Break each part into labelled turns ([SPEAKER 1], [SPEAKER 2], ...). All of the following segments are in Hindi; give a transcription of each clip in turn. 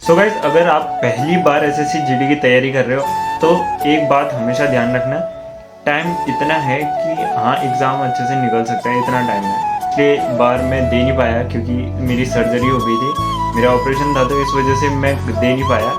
[SPEAKER 1] सो गाइस, अगर आप पहली बार एसएससी जीडी की तैयारी कर रहे हो तो एक बात हमेशा ध्यान रखना, टाइम इतना है कि हाँ एग्ज़ाम अच्छे से निकल सकता है, इतना टाइम है। पिछले बार मैं दे नहीं पाया क्योंकि मेरी सर्जरी हो गई थी, मेरा ऑपरेशन था, तो इस वजह से मैं दे नहीं पाया।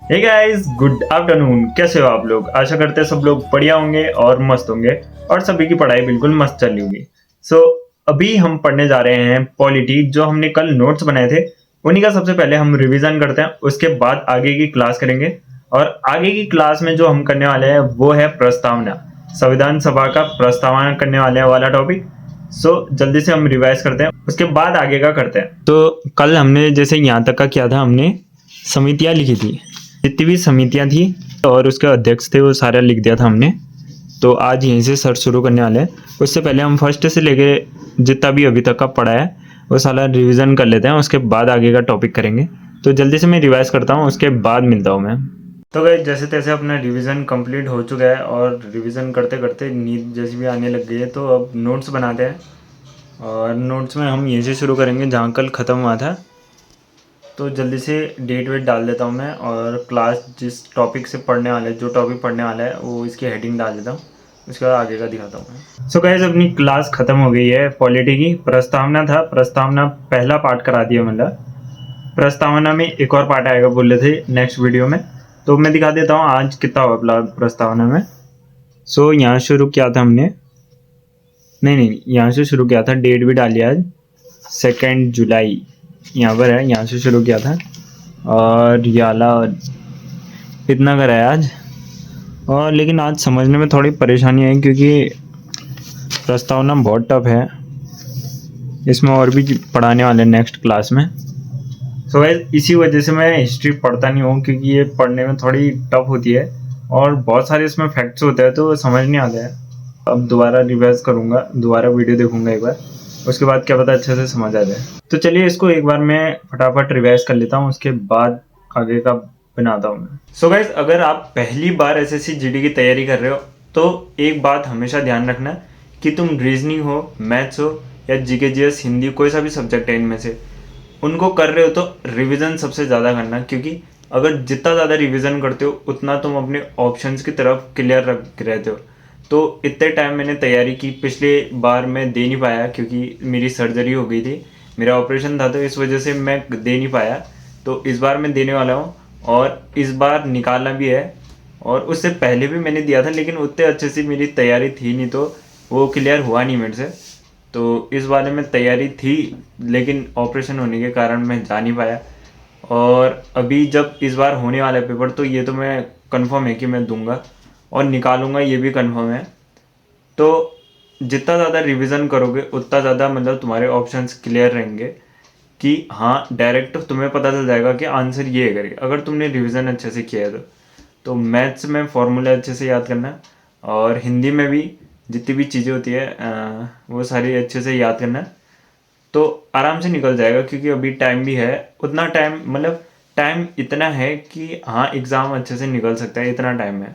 [SPEAKER 1] Hey guys, good afternoon. कैसे हो आप लोग? आशा करते हैं सब लोग बढ़िया होंगे और मस्त होंगे और सभी की पढ़ाई बिल्कुल मस्त चल रही होगी। सो अभी हम पढ़ने जा रहे हैं पॉलिटी। जो हमने कल नोट्स बनाए थे उन्हीं का सबसे पहले हम रिवीजन करते हैं, उसके बाद आगे की क्लास करेंगे। और आगे की क्लास में जो हम करने वाले हैं वो है प्रस्तावना, संविधान सभा का प्रस्तावना करने वाले हैं वाला टॉपिक। सो जल्दी से हम रिवाइज करते हैं, उसके बाद आगे का करते हैं। तो कल हमने जैसे यहाँ तक का किया था, हमने समितियाँ लिखी थी, जितनी भी समितियाँ थी और उसके अध्यक्ष थे वो सारा लिख दिया था हमने। तो आज यहीं से सर शुरू करने वाले हैं। उससे पहले हम फर्स्ट से लेके जितना भी अभी तक का पढ़ा है वो सारा रिवीजन कर लेते हैं, उसके बाद आगे का टॉपिक करेंगे। तो जल्दी से मैं रिवाइज करता हूँ, उसके बाद मिलता हूँ मैं। तो गाइस, जैसे तैसे अपना रिवीजन कंप्लीट हो चुका है और रिवीजन करते करते नींद जैसी भी आने लग गई है, तो अब नोट्स बनाते हैं। और नोट्स में हम यहीं से शुरू करेंगे जहाँ कल ख़त्म हुआ था। तो जल्दी से डेट वेट डाल देता हूँ मैं, और क्लास जिस टॉपिक से पढ़ने वाला है, जो टॉपिक पढ़ने वाला है वो इसकी हेडिंग डाल देता हूँ, उसके बाद आगे का दिखाता हूँ मैं। सो गाइस, अपनी क्लास ख़त्म हो गई है। पॉलिटी की प्रस्तावना था, प्रस्तावना पहला पार्ट करा दिया। मतलब प्रस्तावना में एक और पार्ट आएगा बोल रहे थे नेक्स्ट वीडियो में, तो मैं दिखा देता हूँ आज कितना हुआ प्रस्तावना में। सो यहाँ शुरू किया था हमने, नहीं यहाँ से शुरू किया था, डेट भी डाली आज 2 जुलाई यहाँ पर है, यहाँ से शुरू किया था। और याला इतना करा है आज। और लेकिन आज समझने में थोड़ी परेशानी है क्योंकि प्रस्तावना बहुत टफ है, इसमें और भी पढ़ाने वाले हैं नेक्स्ट क्लास में। सो गाइस, इसी वजह से मैं हिस्ट्री पढ़ता नहीं हूँ, क्योंकि ये पढ़ने में थोड़ी टफ होती है और बहुत सारे इसमें फैक्ट्स होते हैं तो समझ नहीं आता है। अब दोबारा रिवाइज करूँगा, दोबारा वीडियो देखूँगा एक बार, उसके बाद क्या पता अच्छे से समझ आ जाए। तो चलिए इसको एक बार मैं फटाफट रिवाइज कर लेता हूँ, उसके बाद आगे का बनाता हूँ मैं। सो गाइस, अगर आप पहली बार एसएससी जीडी की तैयारी कर रहे हो तो एक बात हमेशा ध्यान रखना कि तुम रीजनिंग हो, मैथ्स हो या जीके जीएस, हिंदी, कोई सा भी सब्जेक्ट है इनमें से, उनको कर रहे हो तो रिवीजन सबसे ज़्यादा करना। क्योंकि अगर जितना ज़्यादा रिवीजन करते हो उतना तुम अपने ऑप्शंस की तरफ क्लियर रख रहते हो। तो इतने टाइम मैंने तैयारी की, पिछले बार मैं दे नहीं पाया क्योंकि मेरी सर्जरी हो गई थी, मेरा ऑपरेशन था, तो इस वजह से मैं दे नहीं पाया। तो इस बार मैं देने वाला हूँ और इस बार निकालना भी है। और उससे पहले भी मैंने दिया था लेकिन उतने अच्छे से मेरी तैयारी थी नहीं, तो वो क्लियर हुआ नहीं मेरे से। तो इस बारे में तैयारी थी लेकिन ऑपरेशन होने के कारण मैं जा नहीं पाया। और अभी जब इस बार होने वाला है पेपर, तो ये तो मैं कंफर्म है कि मैं दूंगा और निकालूंगा, ये भी कंफर्म है। तो जितना ज़्यादा रिवीजन करोगे उतना ज़्यादा मतलब तुम्हारे ऑप्शंस क्लियर रहेंगे कि हाँ डायरेक्ट तुम्हें पता चल जाएगा कि आंसर ये है करके, अगर तुमने रिवीजन अच्छे से किया है तो मैथ्स में फॉर्मूला अच्छे से याद करना, और हिंदी में भी जितनी भी चीज़ें होती है वो सारी अच्छे से याद करना, तो आराम से निकल जाएगा। क्योंकि अभी टाइम भी है, उतना टाइम मतलब टाइम इतना है कि हाँ एग्ज़ाम अच्छे से निकल सकता है, इतना टाइम है।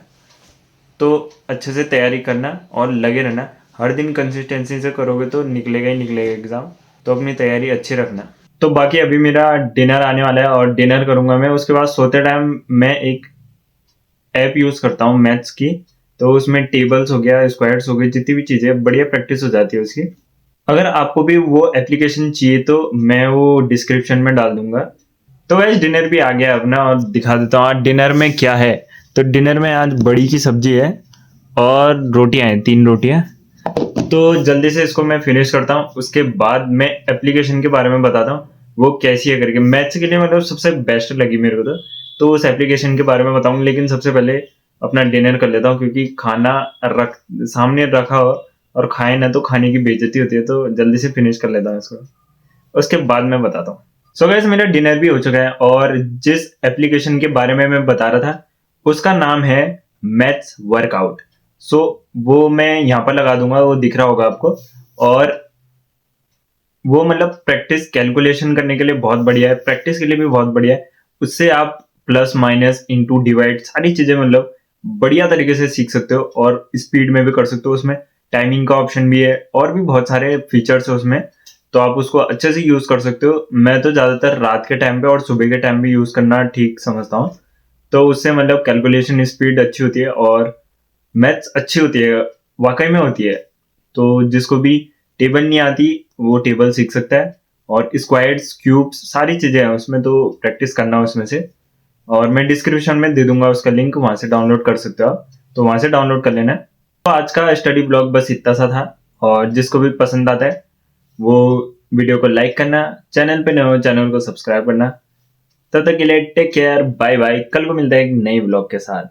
[SPEAKER 1] तो अच्छे से तैयारी करना और लगे रहना, हर दिन कंसिस्टेंसी से करोगे तो निकलेगा ही निकलेगा एग्ज़ाम। तो अपनी तैयारी अच्छी रखना। तो बाकी अभी मेरा डिनर आने वाला है और डिनर करूँगा मैं, उसके बाद सोते टाइम मैं एक ऐप यूज़ करता हूँ मैथ्स की, तो उसमें टेबल्स हो गया, स्क्वायर्स हो गई, जितनी भी चीज़ें बढ़िया प्रैक्टिस हो जाती है उसकी। अगर आपको भी वो एप्लीकेशन चाहिए तो मैं वो डिस्क्रिप्शन में डाल दूंगा। तो वैसे डिनर भी आ गया अपना और दिखा देता हूँ आज डिनर में क्या है। तो डिनर में आज बड़ी की सब्जी है और रोटियां हैं, 3 रोटियां। तो जल्दी से इसको मैं फिनिश करता हूँ, उसके बाद मैं एप्लीकेशन के बारे में बताता हूँ वो कैसी है करके। मैथ्स के लिए मतलब सबसे बेस्ट लगी मेरे को तो उस एप्लीकेशन के बारे में बताऊंगा, लेकिन सबसे पहले अपना डिनर कर लेता हूँ क्योंकि खाना रख सामने रखा हो और खाए ना तो खाने की बेइज्जती होती है। तो जल्दी से फिनिश कर लेता हूँ इसको, उसके बाद मैं बताता हूँ। सो गाइस, मेरा डिनर भी हो चुका है और जिस एप्लीकेशन के बारे में मैं बता रहा था उसका नाम है मैथ्स वर्कआउट। सो वो मैं यहाँ पर लगा दूंगा, वो दिख रहा होगा आपको। और वो मतलब प्रैक्टिस कैलकुलेशन करने के लिए बहुत बढ़िया है, प्रैक्टिस के लिए भी बहुत बढ़िया है। उससे आप प्लस माइनस इंटू डिवाइड सारी चीजें मतलब बढ़िया तरीके से सीख सकते हो और स्पीड में भी कर सकते हो। उसमें टाइमिंग का ऑप्शन भी है और भी बहुत सारे फीचर्स है उसमें। तो आप उसको अच्छे से यूज़ कर सकते हो। मैं तो ज़्यादातर रात के टाइम पे और सुबह के टाइम भी यूज़ करना ठीक समझता हूँ। तो उससे मतलब कैलकुलेशन स्पीड अच्छी होती है और मैथ्स अच्छी होती है, वाक़ई में होती है। तो जिसको भी टेबल नहीं आती, वो टेबल सीख सकता है और स्क्वायर्स, क्यूब्स सारी चीज़ें हैं उसमें, तो प्रैक्टिस करना उसमें से। और मैं डिस्क्रिप्शन में दे दूँगा उसका लिंक, वहाँ से डाउनलोड कर सकते हो आप। तो वहाँ से डाउनलोड कर लेना है। तो आज का स्टडी ब्लॉग बस इतना सा था और जिसको भी पसंद आता है वो वीडियो को लाइक करना, चैनल पे नए हो चैनल को सब्सक्राइब करना। तब तक के लिए टेक केयर, बाय बाय। कल को मिलता है एक नई ब्लॉग के साथ।